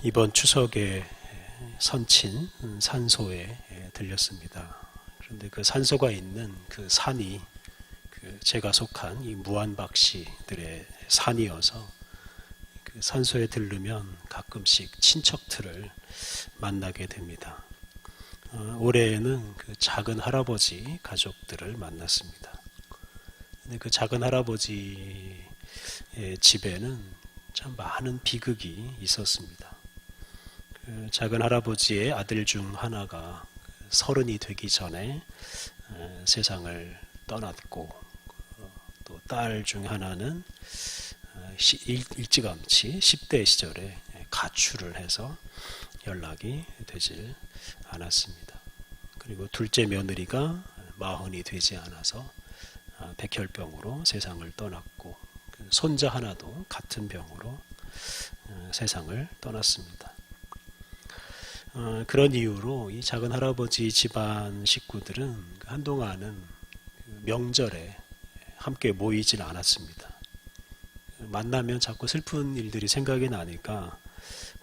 이번 추석에 선친 산소에 들렸습니다. 그런데 그 산소가 있는 그 산이 제가 속한 이 무안박씨들의 산이어서 그 산소에 들르면 가끔씩 친척들을 만나게 됩니다. 올해에는 그 작은 할아버지 가족들을 만났습니다. 근데 그 작은 할아버지의 집에는 참 많은 비극이 있었습니다. 그 작은 할아버지의 아들 중 하나가 30이 되기 전에 세상을 떠났고, 또 딸 중 하나는 일찌감치 10대 시절에 가출을 해서 연락이 되질 않았습니다. 그리고 둘째 며느리가 40이 되지 않아서 백혈병으로 세상을 떠났고, 손자 하나도 같은 병으로 세상을 떠났습니다. 그런 이유로 이 작은 할아버지 집안 식구들은 한동안은 명절에 함께 모이질 않았습니다. 만나면 자꾸 슬픈 일들이 생각이 나니까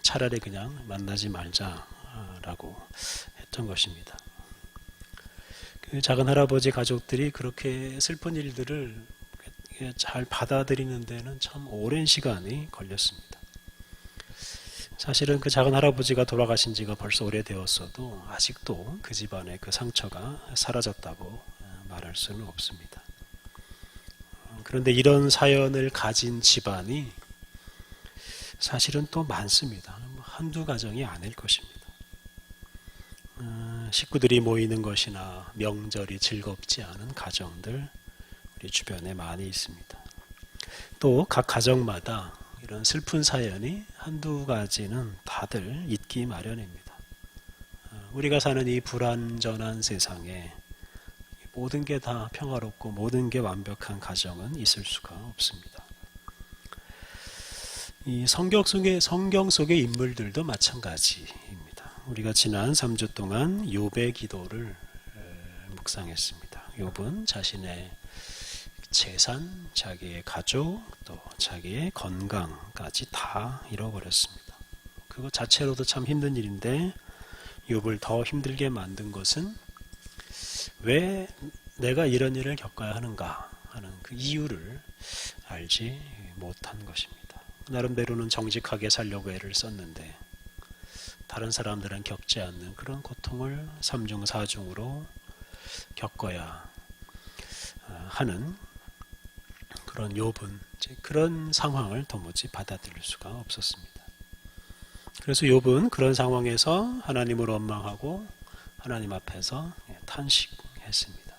차라리 그냥 만나지 말자라고 했던 것입니다. 그 작은 할아버지 가족들이 그렇게 슬픈 일들을 잘 받아들이는 데는 참 오랜 시간이 걸렸습니다. 사실은 그 작은 할아버지가 돌아가신 지가 벌써 오래되었어도 아직도 그 집안의 그 상처가 사라졌다고 말할 수는 없습니다. 그런데 이런 사연을 가진 집안이 사실은 또 많습니다. 한두 가정이 아닐 것입니다. 식구들이 모이는 것이나 명절이 즐겁지 않은 가정들 우리 주변에 많이 있습니다. 또 각 가정마다 이런 슬픈 사연이 한두 가지는 다들 있기 마련입니다. 우리가 사는 이 불완전한 세상에 모든 게 다 평화롭고 모든 게 완벽한 가정은 있을 수가 없습니다. 이 성경 속의 인물들도 마찬가지입니다. 우리가 지난 3주 동안 욥의 기도를 묵상했습니다. 욥은 자신의 재산, 자기의 가족, 또 자기의 건강까지 다 잃어버렸습니다. 그것 자체로도 참 힘든 일인데 욥을 더 힘들게 만든 것은 왜 내가 이런 일을 겪어야 하는가 하는 그 이유를 알지 못한 것입니다. 나름대로는 정직하게 살려고 애를 썼는데 다른 사람들은 겪지 않는 그런 고통을 3중 4중으로 겪어야 하는 그런 욥은 그런 상황을 도무지 받아들일 수가 없었습니다. 그래서 욥은 그런 상황에서 하나님을 원망하고 하나님 앞에서 탄식했습니다.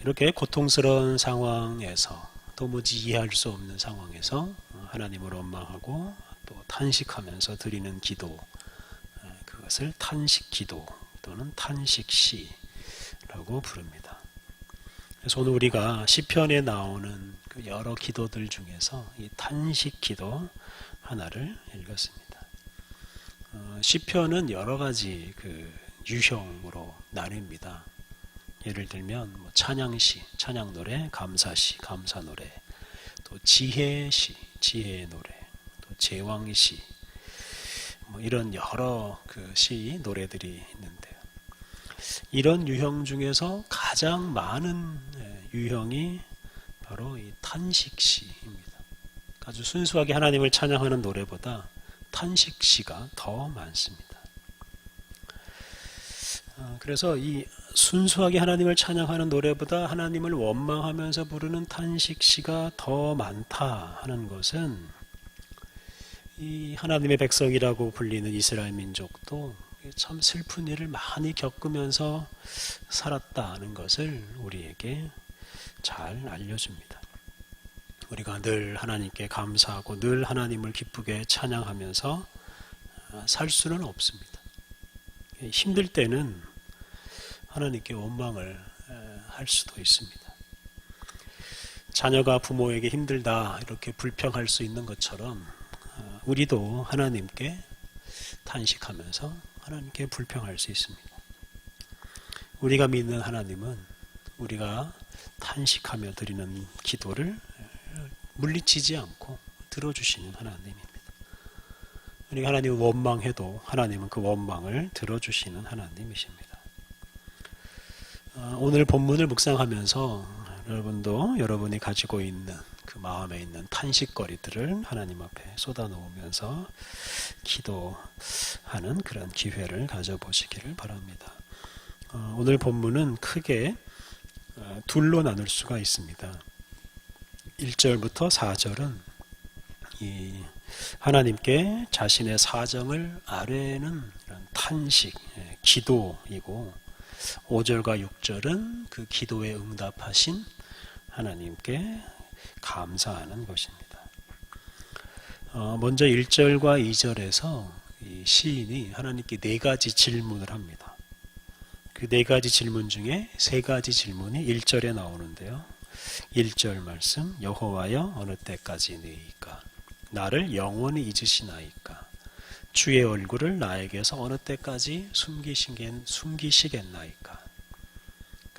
이렇게 고통스러운 상황에서 도무지 이해할 수 없는 상황에서 하나님을 원망하고 또 탄식하면서 드리는 기도, 그것을 탄식기도 또는 탄식시라고 부릅니다. 그래서 오늘 우리가 시편에 나오는 그 여러 기도들 중에서 이 탄식기도 하나를 읽었습니다. 시편은 여러 가지 그 유형으로 나뉩니다. 예를 들면 찬양시, 찬양노래, 감사시, 감사노래, 또 지혜시, 지혜의 노래, 또 제왕시, 이런 여러 그 시 노래들이 있는데요. 이런 유형 중에서 가장 많은 유형이 바로 이 탄식시입니다. 아주 순수하게 하나님을 찬양하는 노래보다 탄식시가 더 많습니다. 그래서 이 순수하게 하나님을 찬양하는 노래보다 하나님을 원망하면서 부르는 탄식시가 더 많다 하는 것은 이 하나님의 백성이라고 불리는 이스라엘 민족도 참 슬픈 일을 많이 겪으면서 살았다는 것을 우리에게 잘 알려줍니다. 우리가 늘 하나님께 감사하고 늘 하나님을 기쁘게 찬양하면서 살 수는 없습니다. 힘들 때는 하나님께 원망을 할 수도 있습니다. 자녀가 부모에게 힘들다 이렇게 불평할 수 있는 것처럼 우리도 하나님께 탄식하면서 하나님께 불평할 수 있습니다. 우리가 믿는 하나님은 우리가 탄식하며 드리는 기도를 물리치지 않고 들어주시는 하나님입니다. 그러니까 하나님은 원망해도 하나님은 그 원망을 들어주시는 하나님이십니다. 오늘 본문을 묵상하면서 여러분도 여러분이 가지고 있는 그 마음에 있는 탄식거리들을 하나님 앞에 쏟아놓으면서 기도하는 그런 기회를 가져보시기를 바랍니다. 오늘 본문은 크게 둘로 나눌 수가 있습니다. 1절부터 4절은 이 하나님께 자신의 사정을 아뢰는 이런 탄식, 기도이고 5절과 6절은 그 기도에 응답하신 하나님께 감사하는 것입니다. 먼저 1절과 2절에서 이 시인이 하나님께 4가지 질문을 합니다. 그 4가지 질문 중에 3가지 질문이 1절에 나오는데요. 1절 말씀, 여호와여 어느 때까지니이까? 나를 영원히 잊으시나이까? 주의 얼굴을 나에게서 어느 때까지 숨기시겠나이까?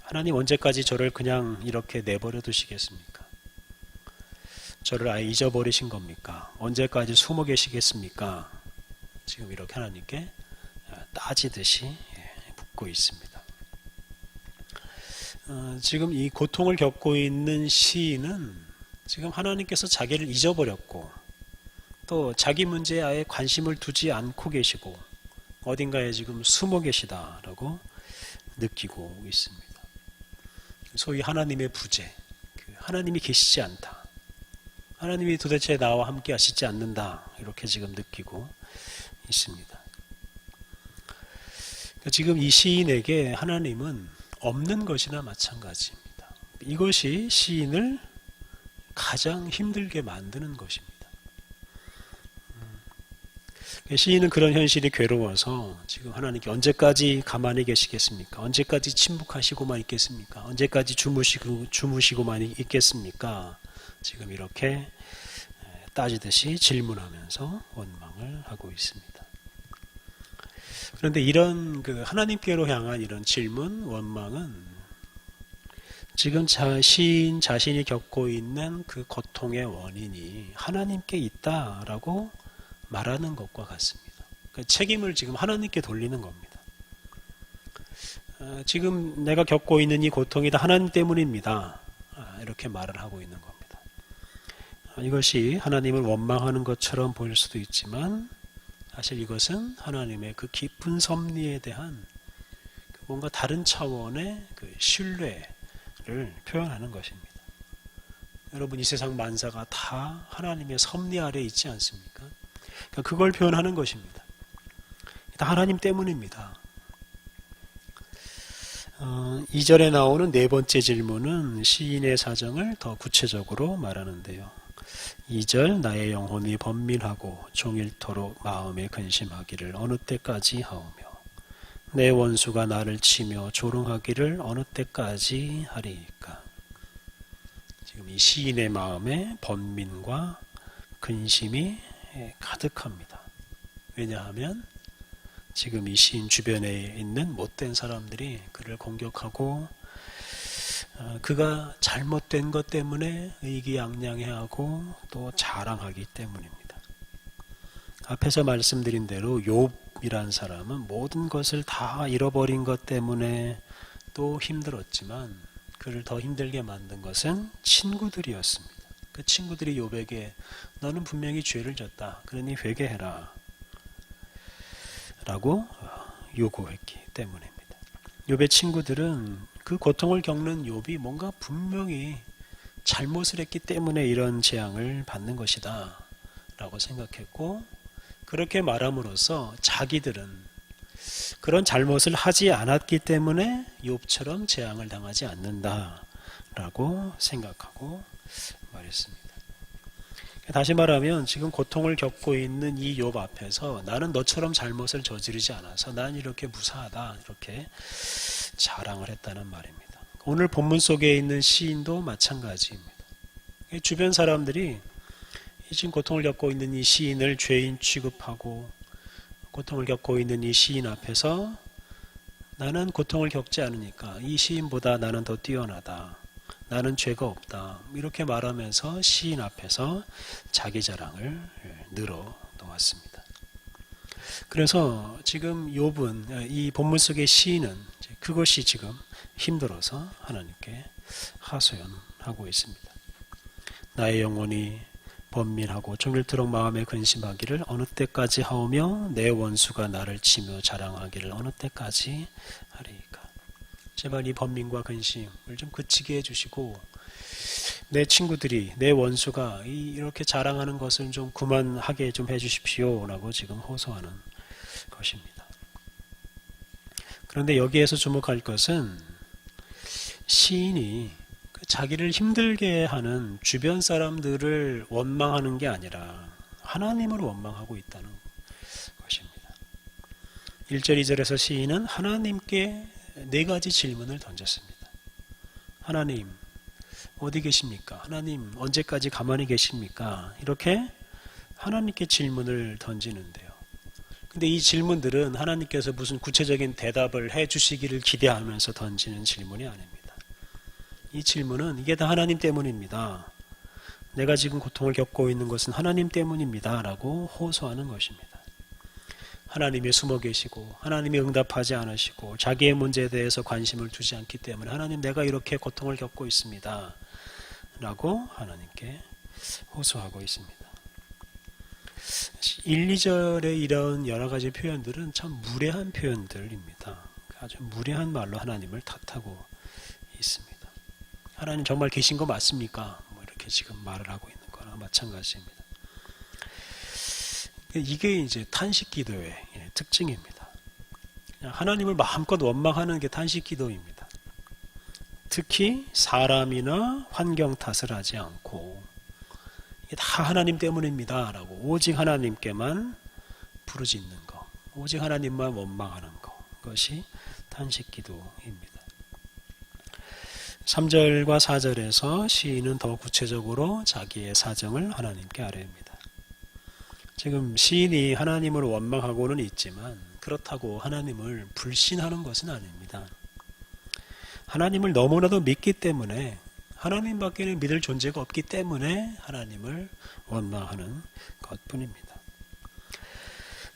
하나님 언제까지 저를 그냥 이렇게 내버려 두시겠습니까? 저를 아예 잊어버리신 겁니까? 언제까지 숨어 계시겠습니까? 지금 이렇게 하나님께 따지듯이 묻고 있습니다. 지금 이 고통을 겪고 있는 시인은 지금 하나님께서 자기를 잊어버렸고 또 자기 문제에 아예 관심을 두지 않고 계시고 어딘가에 지금 숨어 계시다라고 느끼고 있습니다. 소위 하나님의 부재, 하나님이 계시지 않다. 하나님이 도대체 나와 함께 하시지 않는다. 이렇게 지금 느끼고 있습니다. 지금 이 시인에게 하나님은 없는 것이나 마찬가지입니다. 이것이 시인을 가장 힘들게 만드는 것입니다. 시인은 그런 현실이 괴로워서 지금 하나님께 언제까지 가만히 계시겠습니까? 언제까지 침묵하시고만 있겠습니까? 언제까지 주무시고만 있겠습니까? 지금 이렇게 따지듯이 질문하면서 원망을 하고 있습니다. 그런데 이런 그 하나님께로 향한 이런 질문, 원망은 지금 시인 자신이 겪고 있는 그 고통의 원인이 하나님께 있다라고 말하는 것과 같습니다. 그 책임을 지금 하나님께 돌리는 겁니다. 지금 내가 겪고 있는 이 고통이 다 하나님 때문입니다. 이렇게 말을 하고 있는 겁니다. 이것이 하나님을 원망하는 것처럼 보일 수도 있지만 사실 이것은 하나님의 그 깊은 섭리에 대한 뭔가 다른 차원의 그 신뢰를 표현하는 것입니다. 여러분, 이 세상 만사가 다 하나님의 섭리 아래에 있지 않습니까? 그걸 표현하는 것입니다. 다 하나님 때문입니다. 2절에 나오는 4번째 질문은 시인의 사정을 더 구체적으로 말하는데요. 2절 나의 영혼이 번민하고 종일토록 마음에 근심하기를 어느 때까지 하오며 내 원수가 나를 치며 조롱하기를 어느 때까지 하리이까? 지금 이 시인의 마음에 번민과 근심이 가득합니다. 왜냐하면 지금 이 시인 주변에 있는 못된 사람들이 그를 공격하고 그가 잘못된 것 때문에 의기양양해하고 또 자랑하기 때문입니다. 앞에서 말씀드린 대로 욥이란 사람은 모든 것을 다 잃어버린 것 때문에 또 힘들었지만 그를 더 힘들게 만든 것은 친구들이었습니다. 그 친구들이 욥에게 너는 분명히 죄를 졌다. 그러니 회개해라. 라고 요구했기 때문입니다. 욥의 친구들은 그 고통을 겪는 욥이 뭔가 분명히 잘못을 했기 때문에 이런 재앙을 받는 것이다 라고 생각했고 그렇게 말함으로써 자기들은 그런 잘못을 하지 않았기 때문에 욥처럼 재앙을 당하지 않는다 라고 생각하고 말했습니다. 다시 말하면 지금 고통을 겪고 있는 이 욥 앞에서 나는 너처럼 잘못을 저지르지 않아서 난 이렇게 무사하다 이렇게 자랑을 했다는 말입니다. 오늘 본문 속에 있는 시인도 마찬가지입니다. 주변 사람들이 지금 고통을 겪고 있는 이 시인을 죄인 취급하고 고통을 겪고 있는 이 시인 앞에서 나는 고통을 겪지 않으니까 이 시인보다 나는 더 뛰어나다. 나는 죄가 없다. 이렇게 말하면서 시인 앞에서 자기 자랑을 늘어 놓았습니다. 그래서 지금 욥은 이 본문 속의 시인은 그것이 지금 힘들어서 하나님께 하소연하고 있습니다. 나의 영혼이 번민하고 종일토록 마음에 근심하기를 어느 때까지 하오며 내 원수가 나를 치며 자랑하기를 어느 때까지 하리이까. 제발 이 번민과 근심을 좀 그치게 해주시고 내 친구들이 내 원수가 이렇게 자랑하는 것을 좀 그만하게 좀 해주십시오 라고 지금 호소하는 것입니다. 그런데 여기에서 주목할 것은 시인이 자기를 힘들게 하는 주변 사람들을 원망하는 게 아니라 하나님을 원망하고 있다는 것입니다. 1절 2절에서 시인은 하나님께 4가지 질문을 던졌습니다. 하나님 어디 계십니까? 하나님 언제까지 가만히 계십니까? 이렇게 하나님께 질문을 던지는데요. 근데 이 질문들은 하나님께서 무슨 구체적인 대답을 해 주시기를 기대하면서 던지는 질문이 아닙니다. 이 질문은 이게 다 하나님 때문입니다. 내가 지금 고통을 겪고 있는 것은 하나님 때문입니다. 라고 호소하는 것입니다. 하나님이 숨어 계시고 하나님이 응답하지 않으시고 자기의 문제에 대해서 관심을 두지 않기 때문에 하나님 내가 이렇게 고통을 겪고 있습니다. 라고 하나님께 호소하고 있습니다. 1, 2절의 이런 여러 가지 표현들은 참 무례한 표현들입니다. 아주 무례한 말로 하나님을 탓하고 있습니다. 하나님 정말 계신 거 맞습니까? 뭐 이렇게 지금 말을 하고 있는 거나 마찬가지입니다. 이게 이제 탄식 기도의 특징입니다. 하나님을 마음껏 원망하는 게 탄식 기도입니다. 특히 사람이나 환경 탓을 하지 않고 이게 다 하나님 때문입니다 라고 오직 하나님께만 부르짖는 것, 오직 하나님만 원망하는 것, 그것이 탄식 기도입니다. 3절과 4절에서 시인은 더 구체적으로 자기의 사정을 하나님께 아뢰입니다. 지금 시인이 하나님을 원망하고는 있지만 그렇다고 하나님을 불신하는 것은 아닙니다. 하나님을 너무나도 믿기 때문에 하나님밖에는 믿을 존재가 없기 때문에 하나님을 원망하는 것뿐입니다.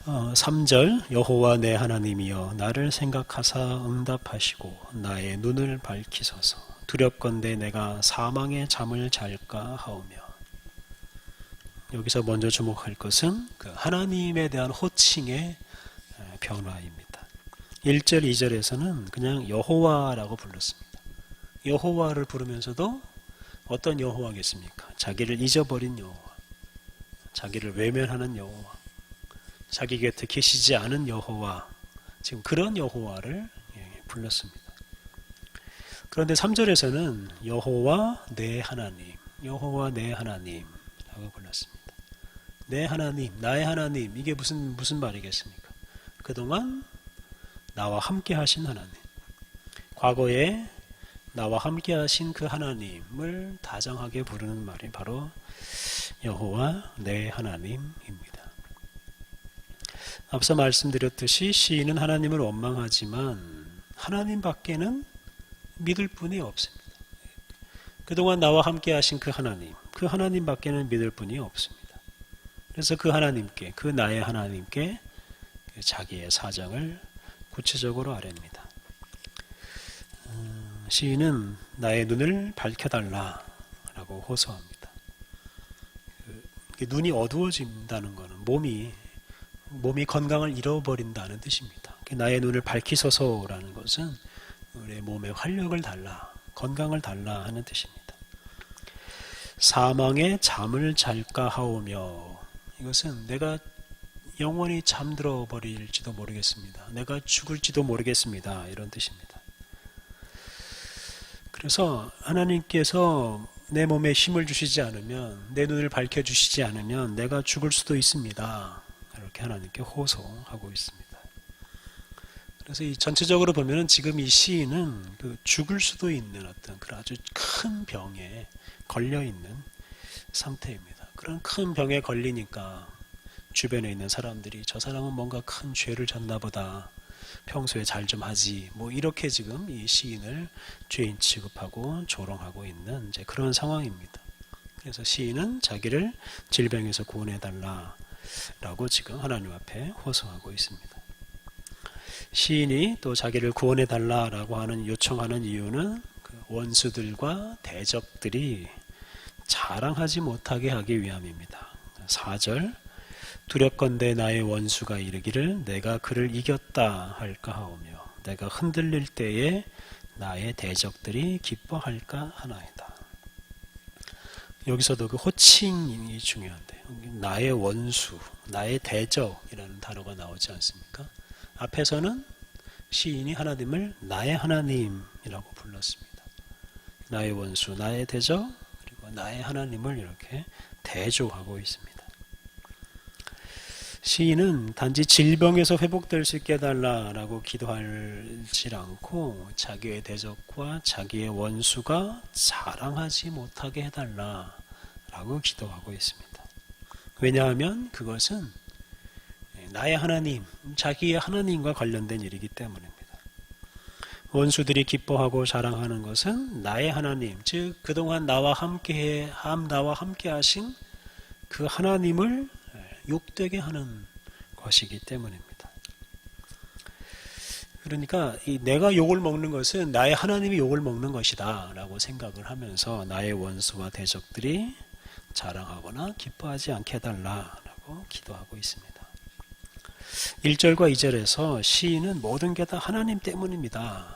3절 여호와 내 하나님이여 나를 생각하사 응답하시고 나의 눈을 밝히소서 두렵건대 내가 사망의 잠을 잘까 하오며. 여기서 먼저 주목할 것은 그 하나님에 대한 호칭의 변화입니다. 1절 2절에서는 그냥 여호와라고 불렀습니다. 여호와를 부르면서도 어떤 여호와겠습니까? 자기를 잊어버린 여호와, 자기를 외면하는 여호와, 자기 곁에 계시지 않은 여호와, 지금 그런 여호와를 불렀습니다. 그런데 3절에서는 여호와 내 하나님, 여호와 내 하나님라고 불렀습니다. 내 하나님, 나의 하나님, 이게 무슨 말이겠습니까? 그동안 나와 함께 하신 하나님, 과거에 나와 함께 하신 그 하나님을 다정하게 부르는 말이 바로 여호와 내 하나님입니다. 앞서 말씀드렸듯이 시인은 하나님을 원망하지만 하나님 밖에는 믿을 분이 없습니다. 그동안 나와 함께 하신 그 하나님 밖에는 믿을 분이 없습니다. 그래서 그 하나님께, 그 나의 하나님께 자기의 사정을 구체적으로 아뢰입니다. 시인은 나의 눈을 밝혀달라라고 호소합니다. 눈이 어두워진다는 것은 몸이 건강을 잃어버린다는 뜻입니다. 나의 눈을 밝히소서라는 것은 우리의 몸에 활력을 달라, 건강을 달라 하는 뜻입니다. 사망의 잠을 잘까 하오며, 이것은 내가 영원히 잠들어 버릴지도 모르겠습니다. 내가 죽을지도 모르겠습니다. 이런 뜻입니다. 그래서 하나님께서 내 몸에 힘을 주시지 않으면, 내 눈을 밝혀주시지 않으면 내가 죽을 수도 있습니다. 이렇게 하나님께 호소하고 있습니다. 그래서 이 전체적으로 보면은 지금 이 시인은 그 죽을 수도 있는 어떤 그런 아주 큰 병에 걸려 있는 상태입니다. 그런 큰 병에 걸리니까 주변에 있는 사람들이 저 사람은 뭔가 큰 죄를 졌나 보다, 평소에 잘 좀 하지, 뭐 이렇게 지금 이 시인을 죄인 취급하고 조롱하고 있는 이제 그런 상황입니다. 그래서 시인은 자기를 질병에서 구원해달라라고 지금 하나님 앞에 호소하고 있습니다. 시인이 또 자기를 구원해달라라고 하는 요청하는 이유는 그 원수들과 대적들이 자랑하지 못하게 하기 위함입니다. 4절 두렵건대 나의 원수가 이르기를 내가 그를 이겼다 할까 하오며 내가 흔들릴 때에 나의 대적들이 기뻐할까 하나이다. 여기서도 그 호칭이 중요한데요. 나의 원수, 나의 대적이라는 단어가 나오지 않습니까? 앞에서는 시인이 하나님을 나의 하나님이라고 불렀습니다. 나의 원수, 나의 대적, 그리고 나의 하나님을 이렇게 대조하고 있습니다. 시인은 단지 질병에서 회복될 수 있게 해달라라고 기도하지 않고 자기의 대적과 자기의 원수가 자랑하지 못하게 해달라라고 기도하고 있습니다. 왜냐하면 그것은 나의 하나님, 자기의 하나님과 관련된 일이기 때문입니다. 원수들이 기뻐하고 자랑하는 것은 나의 하나님, 즉 그동안 나와 함께 하신 그 하나님을 욕되게 하는 것이기 때문입니다. 그러니까 내가 욕을 먹는 것은 나의 하나님이 욕을 먹는 것이다 라고 생각을 하면서 나의 원수와 대적들이 자랑하거나 기뻐하지 않게 해달라고 기도하고 있습니다. 1절과 2절에서 시인은 모든 게 다 하나님 때문입니다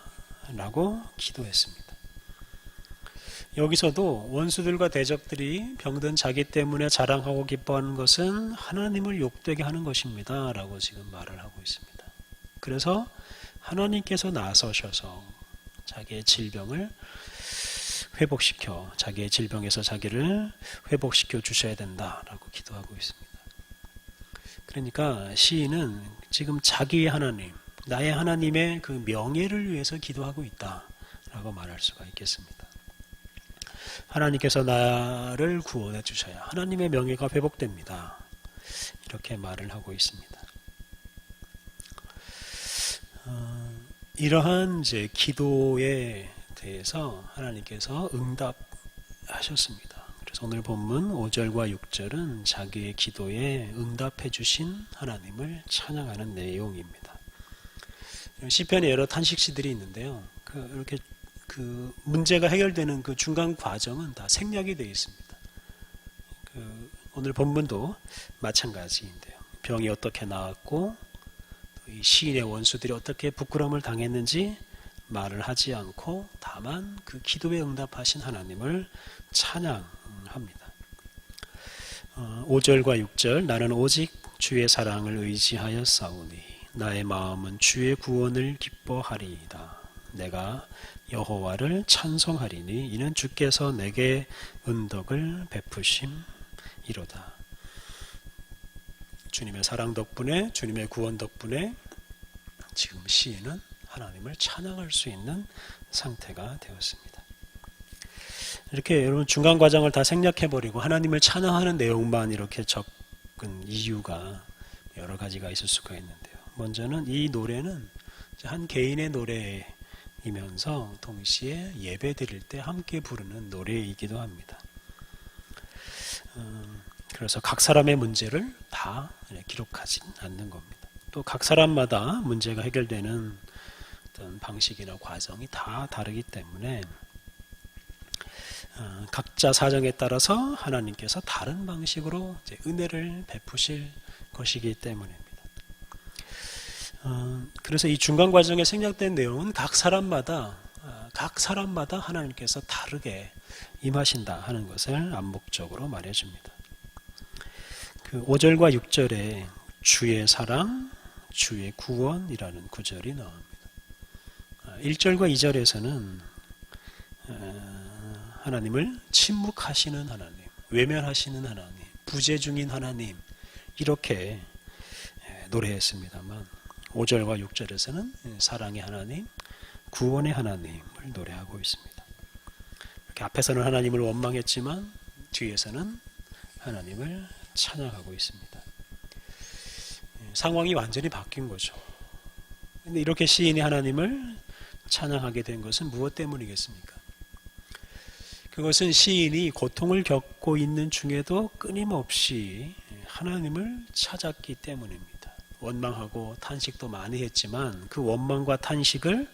라고 기도했습니다. 여기서도 원수들과 대적들이 병든 자기 때문에 자랑하고 기뻐하는 것은 하나님을 욕되게 하는 것입니다 라고 지금 말을 하고 있습니다. 그래서 하나님께서 나서셔서 자기의 질병을 회복시켜 자기의 질병에서 자기를 회복시켜 주셔야 된다라고 기도하고 있습니다. 그러니까 시인은 지금 자기의 하나님, 나의 하나님의 그 명예를 위해서 기도하고 있다라고 말할 수가 있겠습니다. 하나님께서 나를 구원해 주셔야 하나님의 명예가 회복됩니다. 이렇게 말을 하고 있습니다. 이러한 이제 기도에 대해서 하나님께서 응답하셨습니다. 그래서 오늘 본문 5절과 6절은 자기의 기도에 응답해 주신 하나님을 찬양하는 내용입니다. 시편에 여러 탄식시들이 있는데요. 이렇게 그 문제가 해결되는 그 중간 과정은 다 생략이 되어 있습니다. 오늘 본문도 마찬가지인데요. 병이 어떻게 나았고 이 시인의 원수들이 어떻게 부끄러움을 당했는지 말을 하지 않고 다만 그 기도에 응답하신 하나님을 찬양합니다. 5절과 6절 나는 오직 주의 사랑을 의지하여 싸우니 나의 마음은 주의 구원을 기뻐하리이다. 내가 여호와를 찬송하리니 이는 주께서 내게 은덕을 베푸심이로다. 주님의 사랑 덕분에 주님의 구원 덕분에 지금 시인은 하나님을 찬양할 수 있는 상태가 되었습니다. 이렇게 여러분 중간 과정을 다 생략해버리고 하나님을 찬양하는 내용만 이렇게 적은 이유가 여러 가지가 있을 수가 있는데요. 먼저는 이 노래는 한 개인의 노래이면서 동시에 예배 드릴 때 함께 부르는 노래이기도 합니다. 그래서 각 사람의 문제를 다 기록하지 않는 겁니다. 또 각 사람마다 문제가 해결되는 어떤 방식이나 과정이 다 다르기 때문에 각자 사정에 따라서 하나님께서 다른 방식으로 이제 은혜를 베푸실 것이기 때문입니다. 그래서 이 중간 과정에 생략된 내용은 각 사람마다 하나님께서 다르게 임하신다 하는 것을 암묵적으로 말해줍니다. 그 5절과 6절에 주의 사랑, 주의 구원이라는 구절이 나옵니다. 1절과 2절에서는 하나님을 침묵하시는 하나님, 외면하시는 하나님, 부재 중인 하나님 이렇게 노래했습니다만 5절과 6절에서는 사랑의 하나님, 구원의 하나님을 노래하고 있습니다. 이렇게 앞에서는 하나님을 원망했지만 뒤에서는 하나님을 찬양하고 있습니다. 상황이 완전히 바뀐 거죠. 근데 이렇게 시인이 하나님을 찬양하게 된 것은 무엇 때문이겠습니까? 그것은 시인이 고통을 겪고 있는 중에도 끊임없이 하나님을 찾았기 때문입니다. 원망하고 탄식도 많이 했지만 그 원망과 탄식을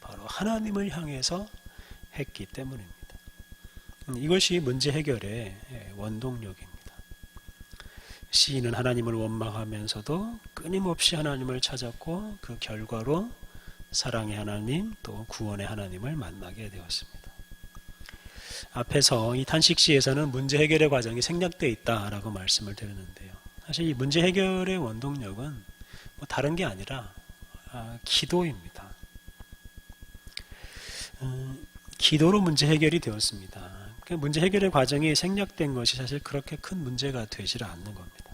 바로 하나님을 향해서 했기 때문입니다. 이것이 문제 해결의 원동력입니다. 시인은 하나님을 원망하면서도 끊임없이 하나님을 찾았고 그 결과로 사랑의 하나님 또 구원의 하나님을 만나게 되었습니다. 앞에서 이 탄식시에서는 문제 해결의 과정이 생략되어 있다라고 말씀을 드렸는데요. 사실 이 문제 해결의 원동력은 뭐 다른 게 아니라 기도입니다. 기도로 문제 해결이 되었습니다. 문제 해결의 과정이 생략된 것이 사실 그렇게 큰 문제가 되질 않는 겁니다.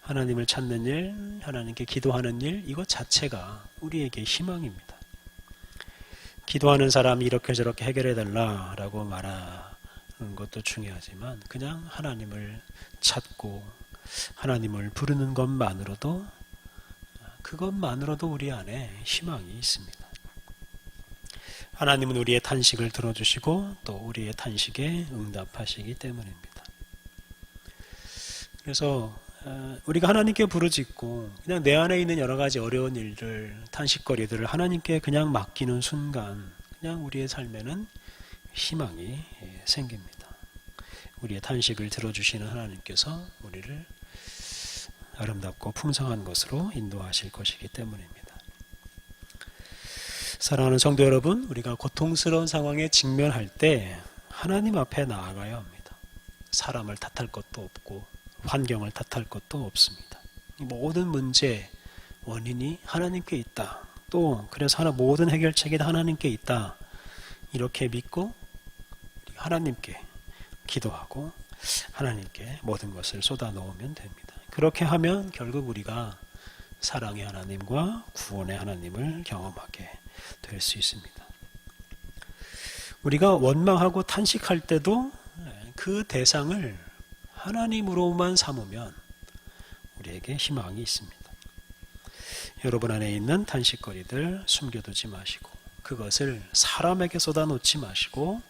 하나님을 찾는 일, 하나님께 기도하는 일, 이것 자체가 우리에게 희망입니다. 기도하는 사람이 이렇게 저렇게 해결해달라라고 말하는 것도 중요하지만 그냥 하나님을 찾고 하나님을 부르는 것만으로도 그것만으로도 우리 안에 희망이 있습니다. 하나님은 우리의 탄식을 들어주시고 또 우리의 탄식에 응답하시기 때문입니다. 그래서 우리가 하나님께 부르짖고 그냥 내 안에 있는 여러 가지 어려운 일들, 탄식거리들을 하나님께 그냥 맡기는 순간 그냥 우리의 삶에는 희망이 생깁니다. 우리의 탄식을 들어주시는 하나님께서 우리를 아름답고 풍성한 것으로 인도하실 것이기 때문입니다. 사랑하는 성도 여러분, 우리가 고통스러운 상황에 직면할 때 하나님 앞에 나아가야 합니다. 사람을 탓할 것도 없고 환경을 탓할 것도 없습니다. 모든 문제 원인이 하나님께 있다. 또 그래서 모든 해결책이 하나님께 있다. 이렇게 믿고 하나님께 기도하고 하나님께 모든 것을 쏟아놓으면 됩니다. 그렇게 하면 결국 우리가 사랑의 하나님과 구원의 하나님을 경험하게 될 수 있습니다. 우리가 원망하고 탄식할 때도 그 대상을 하나님으로만 삼으면 우리에게 희망이 있습니다. 여러분 안에 있는 탄식거리들 숨겨두지 마시고 그것을 사람에게 쏟아놓지 마시고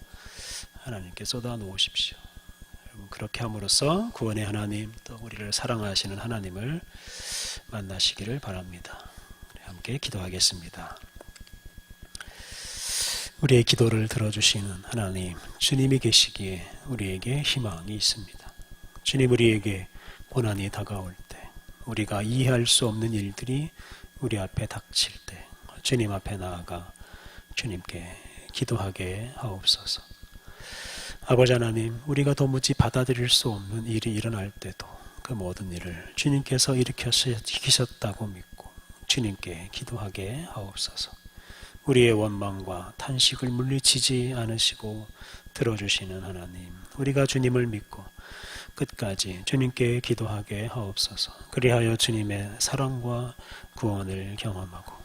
하나님께 쏟아놓으십시오. 여러분 그렇게 함으로써 구원의 하나님 또 우리를 사랑하시는 하나님을 만나시기를 바랍니다. 함께 기도하겠습니다. 우리의 기도를 들어주시는 하나님, 주님이 계시기에 우리에게 희망이 있습니다. 주님, 우리에게 고난이 다가올 때, 우리가 이해할 수 없는 일들이 우리 앞에 닥칠 때, 주님 앞에 나아가 주님께 기도하게 하옵소서. 아버지 하나님, 우리가 도무지 받아들일 수 없는 일이 일어날 때도 그 모든 일을 주님께서 일으키셨다고 믿고 주님께 기도하게 하옵소서. 우리의 원망과 탄식을 물리치지 않으시고 들어주시는 하나님, 우리가 주님을 믿고 끝까지 주님께 기도하게 하옵소서. 그리하여 주님의 사랑과 구원을 경험하고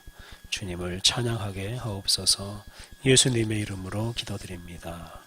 주님을 찬양하게 하옵소서. 예수님의 이름으로 기도드립니다.